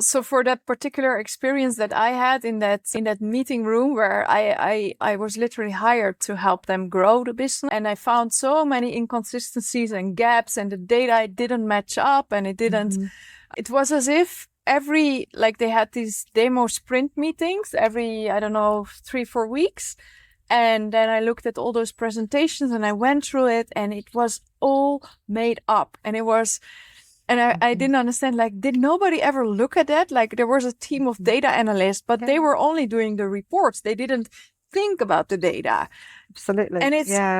So for that particular experience that I had in that meeting room where I was literally hired to help them grow the business, and I found so many inconsistencies and gaps, and the data didn't match up, and it was as if they had these demo sprint meetings every, I don't know, 3-4 weeks. And then I looked at all those presentations and I went through it, and it was all made up. And I didn't understand, like, did nobody ever look at that? Like, there was a team of data analysts, but they were only doing the reports. They didn't think about the data. Absolutely. And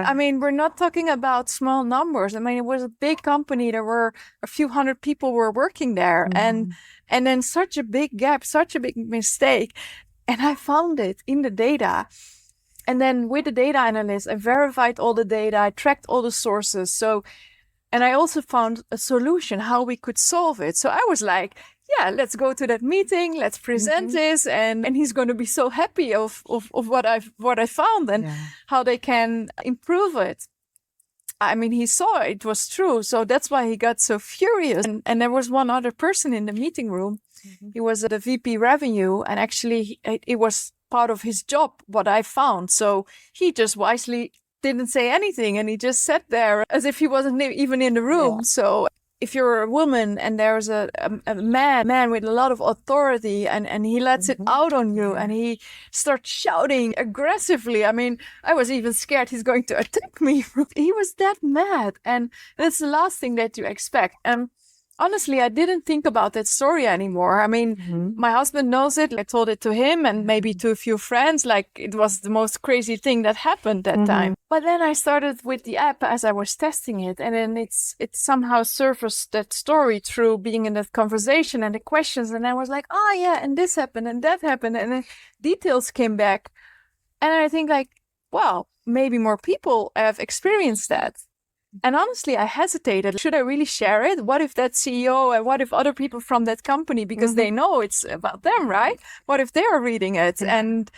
I mean, we're not talking about small numbers. I mean, it was a big company. There were a few hundred people were working there. And then such a big gap, such a big mistake. And I found it in the data. And then with the data analyst, I verified all the data. I tracked all the sources. And I also found a solution how we could solve it. So I was like, yeah, let's go to that meeting. Let's present this. And he's going to be so happy of what I found and how they can improve it. I mean, he saw it was true. So that's why he got so furious. And there was one other person in the meeting room. He was the VP revenue. And actually, it was part of his job, what I found. So he just wisely didn't say anything, and he just sat there as if he wasn't even in the room. Yeah. So if you're a woman and there's a man with a lot of authority and he lets it out on you and he starts shouting aggressively. I mean, I was even scared he's going to attack me. He was that mad. And that's the last thing that you expect. And honestly, I didn't think about that story anymore. I mean, my husband knows it. I told it to him and maybe to a few friends, like it was the most crazy thing that happened that time. But then I started with the app as I was testing it. And then it somehow surfaced that story through being in that conversation and the questions. And I was like, oh yeah, and this happened and that happened. And then details came back. And I think like, wow, maybe more people have experienced that. And honestly, I hesitated. Should I really share it? What if that CEO and what if other people from that company, because they know it's about them, right? What if they are reading it? And